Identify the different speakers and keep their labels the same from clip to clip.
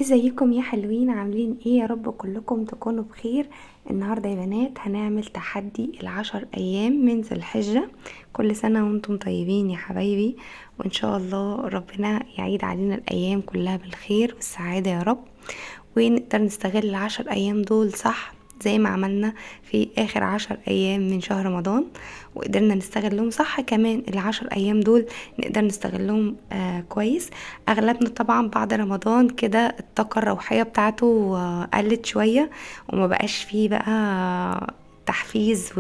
Speaker 1: ازيكم يا حلوين؟ عاملين ايه؟ يا رب كلكم تكونوا بخير. النهاردة يا بنات هنعمل تحدي 10 ايام من ذي الحجة. كل سنة وانتم طيبين يا حبايبي، وان شاء الله ربنا يعيد علينا الايام كلها بالخير والسعادة يا رب، ونقدر نستغل ال10 ايام دول صح زي ما عملنا في اخر 10 ايام من شهر رمضان، وقدرنا نستغلهم صح. كمان ال10 ايام دول نقدر نستغلهم كويس. اغلبنا طبعا بعد رمضان كده الطاقة الروحية بتاعته قلت شوية، وما بقاش فيه بقى تحفيز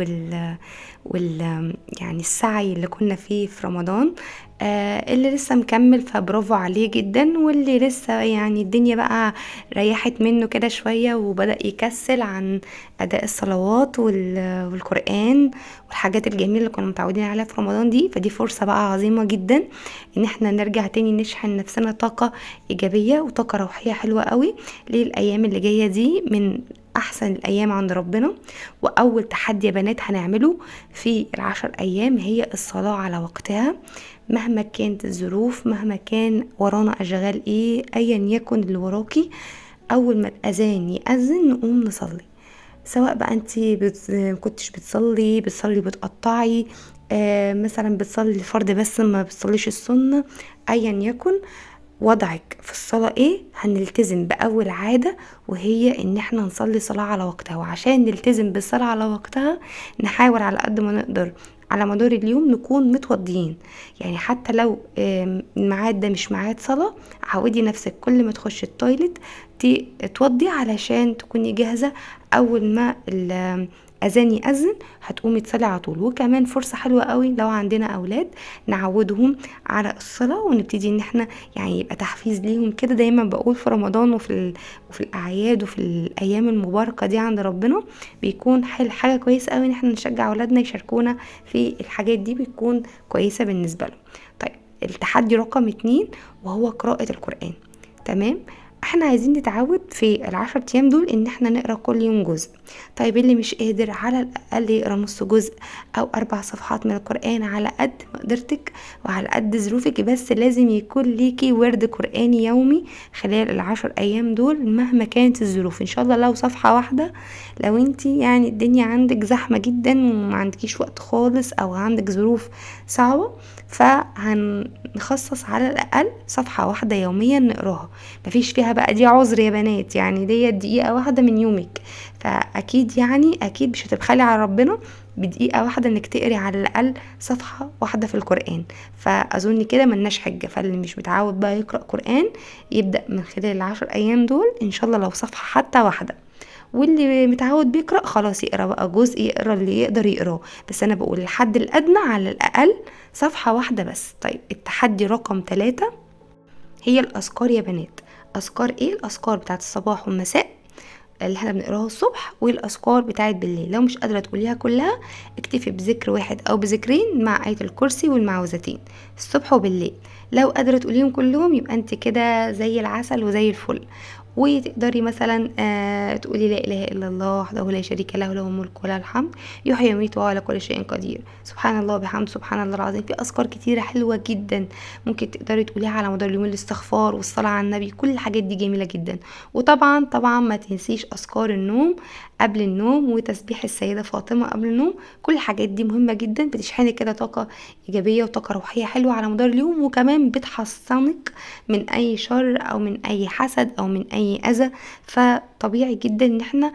Speaker 1: يعني السعي اللي كنا فيه في رمضان. اللي لسه مكمل فبرافو عليه جدا، واللي لسه يعني الدنيا بقى ريحت منه كده شوية وبدأ يكسل عن أداء الصلوات والقرآن والحاجات الجميلة اللي كنا متعودين عليها في رمضان دي، فدي فرصة بقى عظيمة جدا ان احنا نرجع تاني نشحن نفسنا طاقة ايجابية وطاقة روحية حلوة قوي للأيام اللي جاية دي، من احسن الايام عند ربنا. واول تحدي يا بنات هنعمله في ال10 ايام هي الصلاة على وقتها، مهما كانت الظروف، مهما كان ورانا اشغال ايه، ايا يكن اللي وراكي. اول ما الاذان يأذن نقوم نصلي، سواء بقى انتي كنتش بتصلي بتقطعي، مثلا بتصلي الفرض بس ما بتصليش السنة، ايا يكن وضعك في الصلاة ايه، هنلتزم بأول عادة وهي ان احنا نصلي صلاة على وقتها. وعشان نلتزم بالصلاة على وقتها نحاول على قد ما نقدر على مدار اليوم نكون متوضيين. يعني حتى لو الميعاد ده مش ميعاد صلاة، عودي نفسك كل ما تخش التويلت توضي علشان تكوني جاهزة اول ما اذان يأذن هتقومي تصلي على طول. وكمان فرصة حلوة قوي لو عندنا اولاد نعودهم على الصلاة، ونبتدي ان احنا يعني يبقى تحفيز ليهم كده. دايما بقول في رمضان وفي الاعياد وفي الايام المباركة دي عند ربنا بيكون حاجة كويسة قوي ان احنا نشجع اولادنا يشاركونا في الحاجات دي، بتكون كويسة بالنسبة لهم. طيب، التحدي رقم 2 وهو قراءة القرآن. تمام، احنا عايزين نتعود في ال10 ايام دول ان احنا نقرا كل يوم جزء. طيب اللي مش قادر على الاقل يقرا نص جزء او 4 صفحات من القرآن على قد مقدرتك وعلى قد ظروفك، بس لازم يكون ليكي ورد قرآني يومي خلال ال10 ايام دول مهما كانت الظروف. ان شاء الله لو صفحة واحدة، لو انتي يعني الدنيا عندك زحمة جدا وما عندكيش وقت خالص او عندك ظروف صعبة، فهنخصص على الاقل صفحة واحدة يوميا نقراها. مفيش فيها بقى دي عذر يا بنات، يعني دي دقيقة واحدة من يومك، فاكيد يعني اكيد مش هتبخلي على ربنا بدقيقة واحدة انك تقري على الاقل صفحة واحدة في القرآن. فاظن كده ملناش حجة. فاللي مش متعود بقى يقرأ قرآن يبدأ من خلال ال10 ايام دول ان شاء الله لو صفحة حتى واحدة، واللي متعود بيقرأ خلاص يقرأ بقى جزء، يقرأ اللي يقدر يقراه. بس انا بقول الحد الادنى على الاقل صفحة واحدة بس. طيب، التحدي رقم 3 هي الأذكار يا بنات. أذكار ايه؟ الأذكار بتاعت الصباح والمساء اللي احنا بنقراها الصبح، والاذكار بتاعت بالليل. لو مش قادره تقوليها كلها اكتفي بذكر واحد او بذكرين مع آية الكرسي والمعوذتين الصبح وبالليل. لو قادره تقوليهم كلهم يبقى انت كده زي العسل وزي الفل. وتقدري مثلا تقولي لا اله الا الله وحده لا شريك له، له الملك وله الحمد، يحيي ويميت وهو على كل شيء قدير، سبحان الله وبحمده، سبحان الله العظيم. في اذكار كتيره حلوه جدا ممكن تقدري تقوليها على مدار اليوم، الاستغفار والصلاه على النبي، كل الحاجات دي جميله جدا. وطبعا طبعا ما تنسيش اذكار النوم قبل النوم وتسبيح السيده فاطمه قبل النوم. كل الحاجات دي مهمه جدا، بتشحنك كده طاقه ايجابيه وطاقه روحيه حلوه على مدار اليوم، وكمان بتحصنك من اي شر او من اي حسد او من اي اذى. فطبيعي جدا ان احنا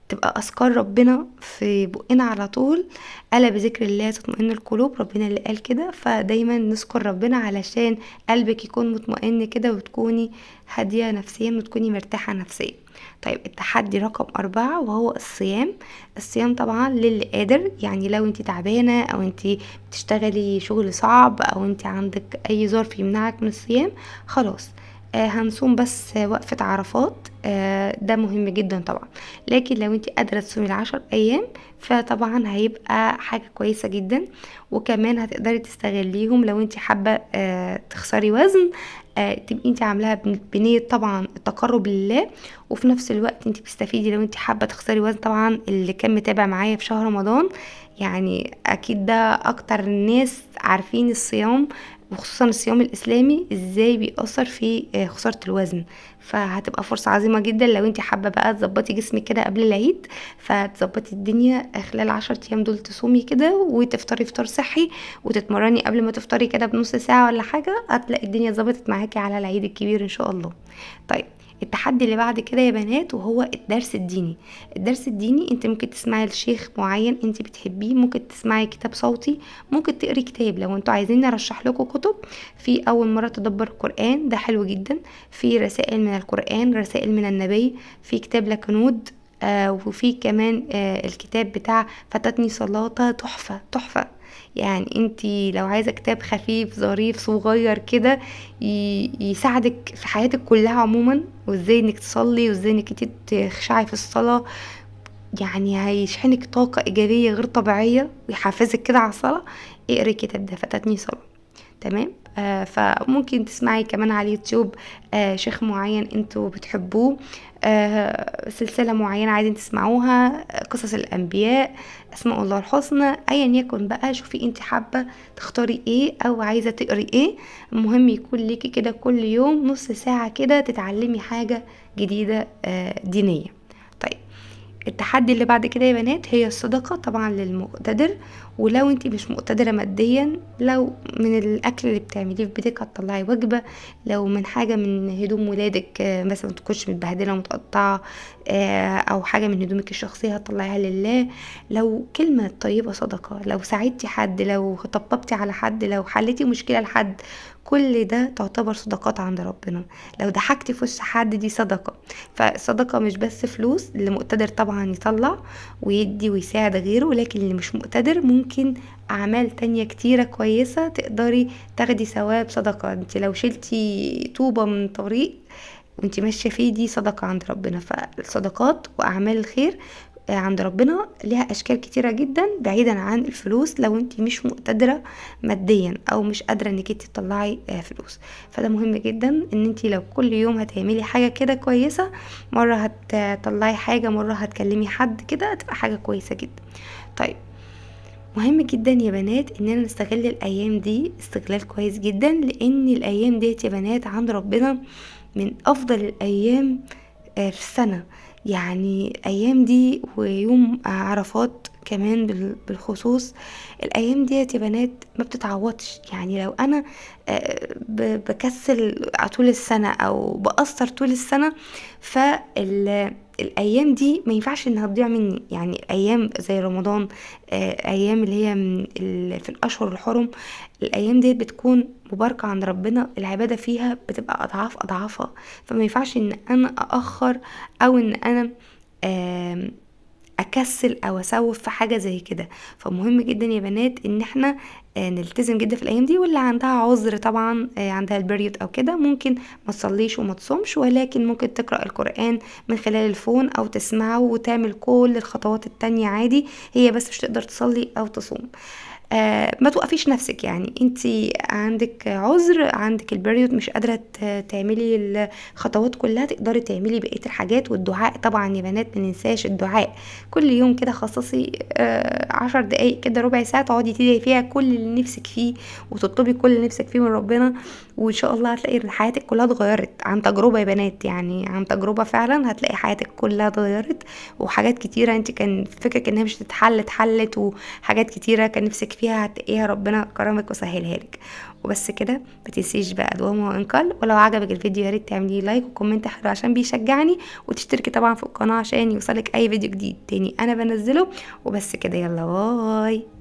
Speaker 1: تبقى اذكار ربنا في بقنا على طول. الا بذكر الله تطمئن القلوب، ربنا اللي قال كده. فدايما نذكر ربنا علشان قلبك يكون مطمئن كده وتكوني هادية نفسيا وتكوني مرتاحة نفسيا. طيب، التحدي رقم 4 وهو الصيام. الصيام طبعا للي قادر، يعني لو انت تعبانة او انت بتشتغلي شغل صعب او انت عندك اي ظرف يمنعك من الصيام، خلاص هنصوم بس وقفة عرفات. ده مهم جدا طبعا. لكن لو انت قادرة تصومي ال10 ايام فطبعا هيبقى حاجة كويسة جدا. وكمان هتقدري تستغليهم لو انت حابة تخسري وزن، تبقي انت عاملاها بنية طبعا التقرب لله، وفي نفس الوقت انت بتستفيدي لو انت حابة تخسري وزن. طبعا اللي كان متابع معايا في شهر رمضان يعني اكيد ده اكتر الناس عارفين الصيام وخصوصا الصيام الاسلامي ازاي بيأثر في خسارة الوزن. فهتبقى فرصة عظيمة جدا لو انت حابة بقى تظبطي جسمك كده قبل العيد، فتظبطي الدنيا خلال 10 ايام دول، تصومي كده وتفطري فطار صحي وتتمرني قبل ما تفطري كده بنص ساعة ولا حاجة، هتلاقي الدنيا ظبطت معاكي على العيد الكبير ان شاء الله. طيب، التحدي اللي بعد كده يا بنات وهو الدرس الديني. الدرس الديني انت ممكن تسمعي لشيخ معين انت بتحبيه، ممكن تسمعي كتاب صوتي، ممكن تقري كتاب. لو انتوا عايزين نرشح لكم كتب، في اول مرة تدبر القرآن، ده حلو جدا. في رسائل من القرآن، رسائل من النبي، في كتاب لكنود، وفي كمان الكتاب بتاع فاتتني صلاة، تحفة تحفة. يعني انتي لو عايزة كتاب خفيف ظريف صغير كده يساعدك في حياتك كلها عموما، وازاي انك تصلي وازاي انك انتي تخشعي في الصلاة، يعني هيشحنك طاقة ايجابية غير طبيعية ويحفزك كده على الصلاة، اقري الكتاب ده فاتتني صلاة. تمام. فممكن تسمعي كمان على اليوتيوب شيخ معين انتوا بتحبوه، سلسلة معينة عايزين تسمعوها، قصص الانبياء، اسماء الله الحسنى، ايا يكن بقى. شوفي انت حابة تختاري ايه او عايزة تقري ايه. المهم يكون ليكي كده كل يوم نص ساعة كده تتعلمي حاجة جديدة دينية. طيب، التحدي اللي بعد كده يا بنات هي الصدقة طبعا للمقتدر. ولو انتي مش مقتدرة ماديا، لو من الاكل اللي بتعمليه في بيتك هتطلعي وجبة، لو من حاجة من هدوم ولادك مثلا متكونش متبهدلة ومتقطعة، او حاجة من هدومك الشخصية هتطلعيها لله، لو كلمة طيبة صدقة، لو ساعدتي حد، لو طبطبتي على حد، لو حلتي مشكلة لحد، كل ده تعتبر صدقات عند ربنا. لو ضحكتي في وش حد دي صدقة. فالصدقة مش بس فلوس، اللي مقتدر طبعا يطلع ويدي ويساعد غيره، لكن اللي مش مقتدر ممكن اعمال تانية كتيرة كويسة تقدري تاخدي ثواب صدقة. انت لو شلتي طوبة من طريق وانت ماشية فيه، دي صدقة عند ربنا. فالصدقات واعمال الخير عند ربنا ليها اشكال كتيرة جدا بعيدا عن الفلوس، لو انت مش مقتدرة ماديا او مش قادرة انك انت تطلعي فلوس. فده مهم جدا ان انت لو كل يوم هتعملي حاجة كده كويسة، مرة هتطلعي حاجة، مرة هتكلمي حد، كده هتبقى حاجة كويسة جدا. طيب، مهم جدا يا بنات اننا نستغل الايام دي استغلال كويس جدا، لان الايام ديت يا بنات عند ربنا من افضل الايام في السنة. يعني الايام دي ويوم عرفات كمان بالخصوص، الايام ديت يا بنات ما بتتعوضش. يعني لو انا بكسل طول السنة او بقصر طول السنة، الايام دي ما ينفعش انها تضيع مني. يعني ايام زي رمضان، ايام اللي هي في الاشهر الحرم، الايام دي بتكون مباركة عند ربنا، العبادة فيها بتبقى اضعاف اضعافها. فما ينفعش ان انا اخر او ان انا اكسل او اسوف في حاجة زي كده. فمهم جدا يا بنات ان احنا نلتزم جدا في الايام دي. واللي عندها عذر طبعا، عندها البريود او كده، ممكن ما تصليش وما تصومش، ولكن ممكن تقرأ القرآن من خلال الفون او تسمعه وتعمل كل الخطوات التانية عادي، هي بس مش تقدر تصلي او تصوم. ما توقفيش نفسك. يعني انتي عندك عذر، عندك البريود، مش قادرة تعملي الخطوات كلها، تقدري تعملي بقية الحاجات. والدعاء طبعا يا بنات مننساش الدعاء. كل يوم كده خصصي 10 دقايق كده، ربع ساعة، تقعدي تدعي فيها كل اللي نفسك فيه وتطلبي كل اللي نفسك فيه من ربنا، وان شاء الله هتلاقي ان حياتك كلها اتغيرت عن تجربة يا بنات. يعني عن تجربة فعلا هتلاقي حياتك كلها اتغيرت، وحاجات كتيرة انت كان فكرك انها مش تتحل اتحلت، وحاجات كتيرة كان نفسك فيها هتلاقيها ربنا كرمك وسهلها لك. وبس كده، متنسيش بقى دوما وان قل. ولو عجبك الفيديو يا ريت تعملي لايك وكومنت حلو عشان بيشجعني، وتشتركي طبعا في القناة عشان يوصلك اي فيديو جديد تاني انا بنزله. وبس كده، يلا باي.